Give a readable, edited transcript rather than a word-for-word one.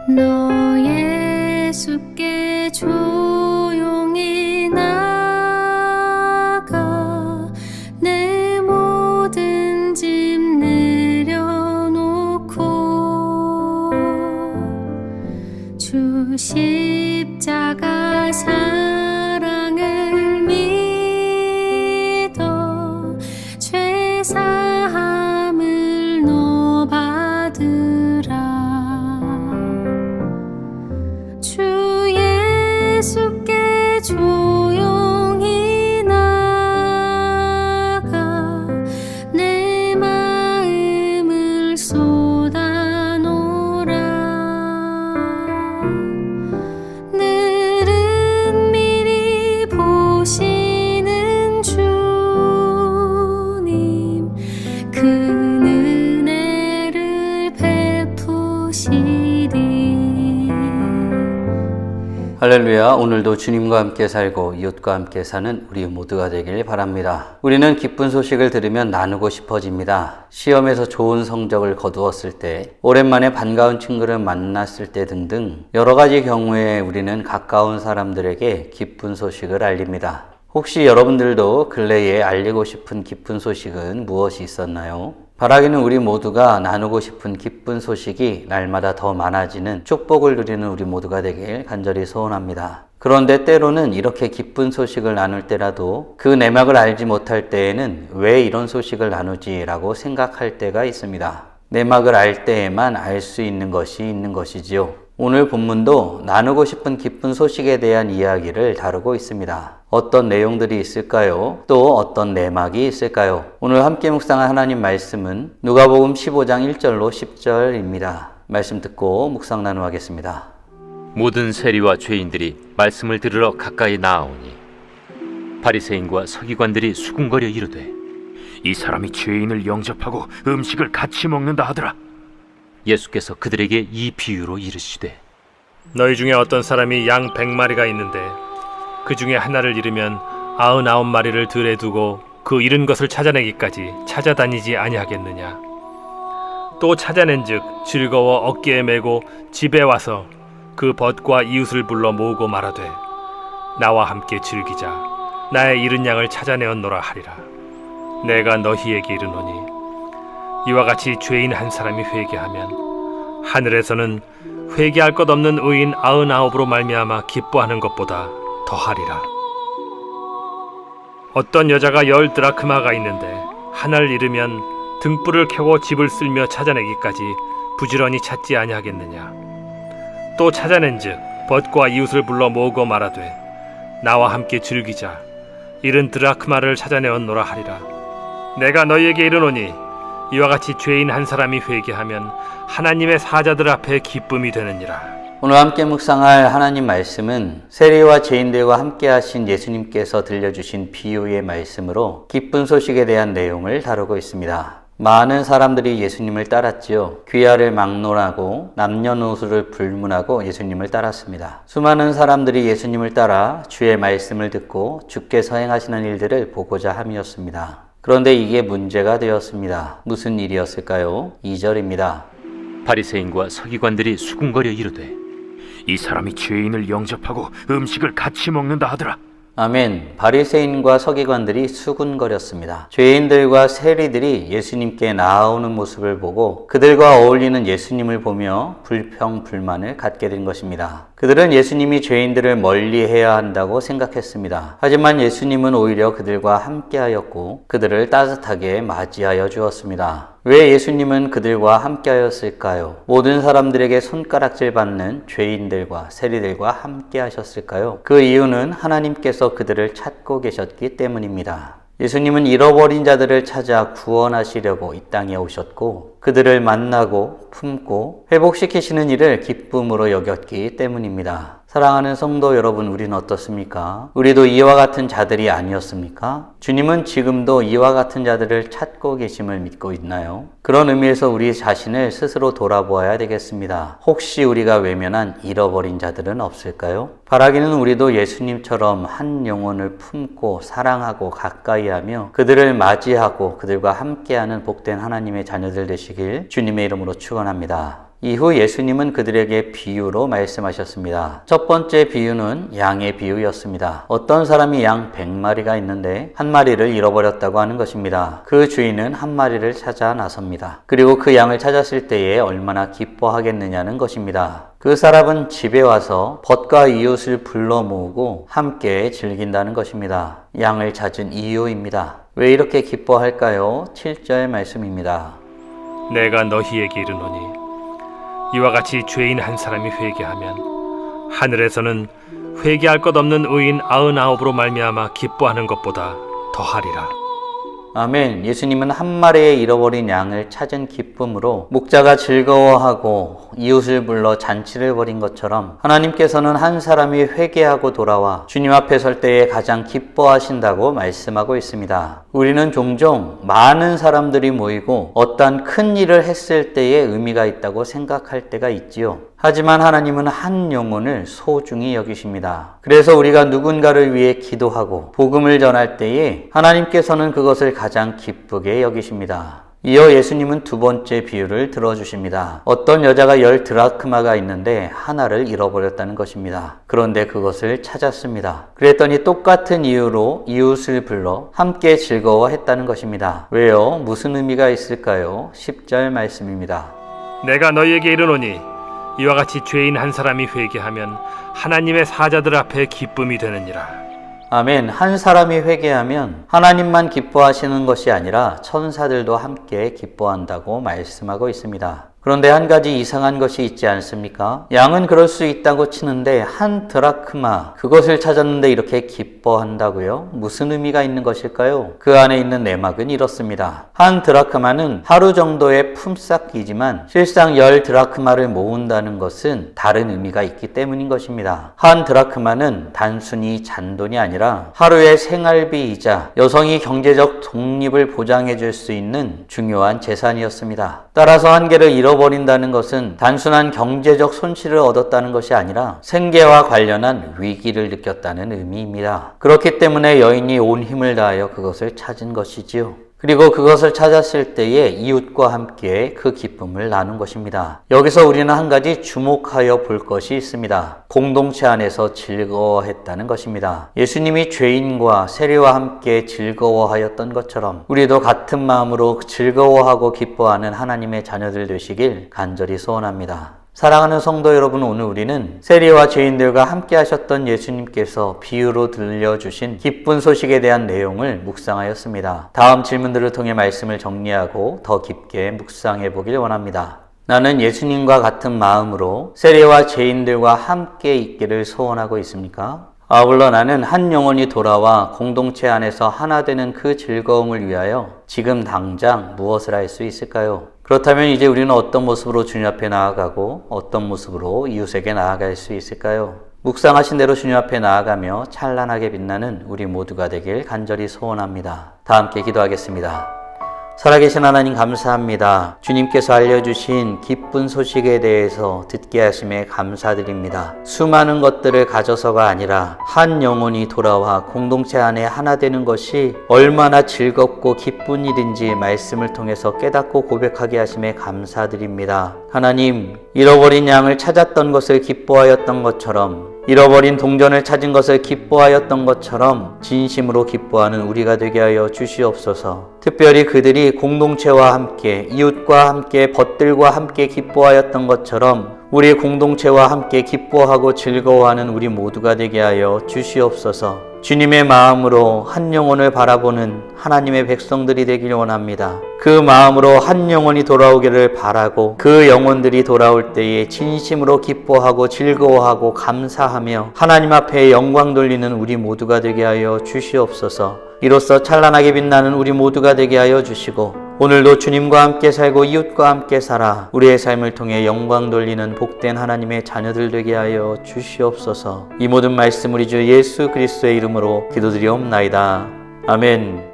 너 예수께 조용히 나가 내 모든 짐 내려놓고 주 십자가 사랑을 믿어 죄 사함을 너 받으라. 주 예수께 조용히 나가 내 마음을 쏟아놓으라. 늘은 미리 보시는 주님 그 은혜를 베푸시리. 할렐루야. 오늘도 주님과 함께 살고 이웃과 함께 사는 우리 모두가 되길 바랍니다. 우리는 기쁜 소식을 들으면 나누고 싶어집니다. 시험에서 좋은 성적을 거두었을 때, 오랜만에 반가운 친구를 만났을 때 등등 여러 가지 경우에 우리는 가까운 사람들에게 기쁜 소식을 알립니다. 혹시 여러분들도 근래에 알리고 싶은 기쁜 소식은 무엇이 있었나요? 바라기는 우리 모두가 나누고 싶은 기쁜 소식이 날마다 더 많아지는 축복을 누리는 우리 모두가 되길 간절히 소원합니다. 그런데 때로는 이렇게 기쁜 소식을 나눌 때라도 그 내막을 알지 못할 때에는 왜 이런 소식을 나누지? 라고 생각할 때가 있습니다. 내막을 알 때에만 알 수 있는 것이 있는 것이지요. 오늘 본문도 나누고 싶은 기쁜 소식에 대한 이야기를 다루고 있습니다. 어떤 내용들이 있을까요? 또 어떤 내막이 있을까요? 오늘 함께 묵상한 하나님 말씀은 누가복음 15장 1절로 10절입니다. 말씀 듣고 묵상 나누겠습니다. 모든 세리와 죄인들이 말씀을 들으러 가까이 나아오니 바리새인과 서기관들이 수군거려 이르되 이 사람이 죄인을 영접하고 음식을 같이 먹는다 하더라. 예수께서 그들에게 이 비유로 이르시되 너희 중에 어떤 사람이 양 100마리가 있는데 그 중에 하나를 잃으면 99마리를 들에 두고 그 잃은 것을 찾아내기까지 찾아다니지 아니하겠느냐. 또 찾아낸즉 즐거워 어깨에 메고 집에 와서 그 벗과 이웃을 불러 모으고 말하되 나와 함께 즐기자. 나의 잃은 양을 찾아내었노라 하리라. 내가 너희에게 이르노니 이와 같이 죄인 한 사람이 회개하면 하늘에서는 회개할 것 없는 의인 99으로 말미암아 기뻐하는 것보다 더하리라. 어떤 여자가 10 드라크마가 있는데 하나를 잃으면 등불을 켜고 집을 쓸며 찾아내기까지 부지런히 찾지 아니하겠느냐. 또 찾아낸즉 벗과 이웃을 불러 모으고 말하되 나와 함께 즐기자. 잃은 드라크마를 찾아내었노라 하리라. 내가 너희에게 이르노니 이와 같이 죄인 한 사람이 회개하면 하나님의 사자들 앞에 기쁨이 되느니라. 오늘 함께 묵상할 하나님 말씀은 세리와 죄인들과 함께 하신 예수님께서 들려주신 비유의 말씀으로 기쁜 소식에 대한 내용을 다루고 있습니다. 많은 사람들이 예수님을 따랐지요. 귀화를 막론하고 남녀노소를 불문하고 예수님을 따랐습니다. 수많은 사람들이 예수님을 따라 주의 말씀을 듣고 주께서 행하시는 일들을 보고자 함이었습니다. 그런데 이게 문제가 되었습니다. 무슨 일이었을까요? 2절입니다. 바리새인과 서기관들이 수군거려 이르되 이 사람이 죄인을 영접하고 음식을 같이 먹는다 하더라. 아멘. 바리새인과 서기관들이 수군거렸습니다. 죄인들과 세리들이 예수님께 나아오는 모습을 보고 그들과 어울리는 예수님을 보며 불평불만을 갖게 된 것입니다. 그들은 예수님이 죄인들을 멀리해야 한다고 생각했습니다. 하지만 예수님은 오히려 그들과 함께하였고 그들을 따뜻하게 맞이하여 주었습니다. 왜 예수님은 그들과 함께하였을까요? 모든 사람들에게 손가락질 받는 죄인들과 세리들과 함께하셨을까요? 그 이유는 하나님께서 그들을 찾고 계셨기 때문입니다. 예수님은 잃어버린 자들을 찾아 구원하시려고 이 땅에 오셨고 그들을 만나고 품고 회복시키시는 일을 기쁨으로 여겼기 때문입니다. 사랑하는 성도 여러분, 우리는 어떻습니까? 우리도 이와 같은 자들이 아니었습니까? 주님은 지금도 이와 같은 자들을 찾고 계심을 믿고 있나요? 그런 의미에서 우리 자신을 스스로 돌아보아야 되겠습니다. 혹시 우리가 외면한 잃어버린 자들은 없을까요? 바라기는 우리도 예수님처럼 한 영혼을 품고 사랑하고 가까이하며 그들을 맞이하고 그들과 함께하는 복된 하나님의 자녀들 되시길 주님의 이름으로 축원합니다. 이후 예수님은 그들에게 비유로 말씀하셨습니다. 첫 번째 비유는 양의 비유였습니다. 어떤 사람이 양 100마리가 있는데 한 마리를 잃어버렸다고 하는 것입니다. 그 주인은 한 마리를 찾아 나섭니다. 그리고 그 양을 찾았을 때에 얼마나 기뻐하겠느냐는 것입니다. 그 사람은 집에 와서 벗과 이웃을 불러 모으고 함께 즐긴다는 것입니다. 양을 찾은 이유입니다. 왜 이렇게 기뻐할까요? 7절 말씀입니다. 내가 너희에게 이르노니 이와 같이 죄인 한 사람이 회개하면 하늘에서는 회개할 것 없는 의인 99으로 말미암아 기뻐하는 것보다 더하리라. 아멘. 예수님은 한 마리의 잃어버린 양을 찾은 기쁨으로 목자가 즐거워하고 이웃을 불러 잔치를 벌인 것처럼 하나님께서는 한 사람이 회개하고 돌아와 주님 앞에 설 때에 가장 기뻐하신다고 말씀하고 있습니다. 우리는 종종 많은 사람들이 모이고 어떤 큰 일을 했을 때에 의미가 있다고 생각할 때가 있지요. 하지만 하나님은 한 영혼을 소중히 여기십니다. 그래서 우리가 누군가를 위해 기도하고 복음을 전할 때에 하나님께서는 그것을 가장 기쁘게 여기십니다. 이어 예수님은 두 번째 비유를 들어주십니다. 어떤 여자가 10드라크마가 있는데 하나를 잃어버렸다는 것입니다. 그런데 그것을 찾았습니다. 그랬더니 똑같은 이유로 이웃을 불러 함께 즐거워했다는 것입니다. 왜요? 무슨 의미가 있을까요? 10절 말씀입니다. 내가 너희에게 이르노니 이와 같이 죄인 한 사람이 회개하면 하나님의 사자들 앞에 기쁨이 되느니라. 아멘. 한 사람이 회개하면 하나님만 기뻐하시는 것이 아니라 천사들도 함께 기뻐한다고 말씀하고 있습니다. 그런데 한 가지 이상한 것이 있지 않습니까? 양은 그럴 수 있다고 치는데 한 드라크마, 그것을 찾았는데 이렇게 기뻐한다고요? 무슨 의미가 있는 것일까요? 그 안에 있는 내막은 이렇습니다. 한 드라크마는 하루 정도의 품삯이지만 실상 10드라크마를 모은다는 것은 다른 의미가 있기 때문인 것입니다. 한 드라크마는 단순히 잔돈이 아니라 하루의 생활비이자 여성이 경제적 독립을 보장해 줄 수 있는 중요한 재산이었습니다. 따라서 한 개를 잃어버린다는 것은 단순한 경제적 손실을 얻었다는 것이 아니라 생계와 관련한 위기를 느꼈다는 의미입니다. 그렇기 때문에 여인이 온 힘을 다하여 그것을 찾은 것이지요. 그리고 그것을 찾았을 때에 이웃과 함께 그 기쁨을 나눈 것입니다. 여기서 우리는 한 가지 주목하여 볼 것이 있습니다. 공동체 안에서 즐거워했다는 것입니다. 예수님이 죄인과 세리와 함께 즐거워하였던 것처럼 우리도 같은 마음으로 즐거워하고 기뻐하는 하나님의 자녀들 되시길 간절히 소원합니다. 사랑하는 성도 여러분, 오늘 우리는 세리와 죄인들과 함께 하셨던 예수님께서 비유로 들려주신 기쁜 소식에 대한 내용을 묵상하였습니다. 다음 질문들을 통해 말씀을 정리하고 더 깊게 묵상해 보길 원합니다. 나는 예수님과 같은 마음으로 세리와 죄인들과 함께 있기를 소원하고 있습니까? 아울러 나는 한 영혼이 돌아와 공동체 안에서 하나 되는 그 즐거움을 위하여 지금 당장 무엇을 할 수 있을까요? 그렇다면 이제 우리는 어떤 모습으로 주님 앞에 나아가고 어떤 모습으로 이웃에게 나아갈 수 있을까요? 묵상하신 대로 주님 앞에 나아가며 찬란하게 빛나는 우리 모두가 되길 간절히 소원합니다. 다 함께 기도하겠습니다. 살아계신 하나님 감사합니다. 주님께서 알려주신 기쁜 소식에 대해서 듣게 하심에 감사드립니다. 수많은 것들을 가져서가 아니라 한 영혼이 돌아와 공동체 안에 하나 되는 것이 얼마나 즐겁고 기쁜 일인지 말씀을 통해서 깨닫고 고백하게 하심에 감사드립니다. 하나님, 잃어버린 양을 찾았던 것을 기뻐하였던 것처럼 잃어버린 동전을 찾은 것을 기뻐하였던 것처럼 진심으로 기뻐하는 우리가 되게 하여 주시옵소서. 특별히 그들이 공동체와 함께 이웃과 함께 벗들과 함께 기뻐하였던 것처럼 우리 공동체와 함께 기뻐하고 즐거워하는 우리 모두가 되게 하여 주시옵소서. 주님의 마음으로 한 영혼을 바라보는 하나님의 백성들이 되길 원합니다. 그 마음으로 한 영혼이 돌아오기를 바라고 그 영혼들이 돌아올 때에 진심으로 기뻐하고 즐거워하고 감사하며 하나님 앞에 영광 돌리는 우리 모두가 되게 하여 주시옵소서. 이로써 찬란하게 빛나는 우리 모두가 되게 하여 주시고 오늘도 주님과 함께 살고 이웃과 함께 살아 우리의 삶을 통해 영광 돌리는 복된 하나님의 자녀들 되게 하여 주시옵소서. 이 모든 말씀 우리 주 예수 그리스도의 이름으로 기도드리옵나이다. 아멘.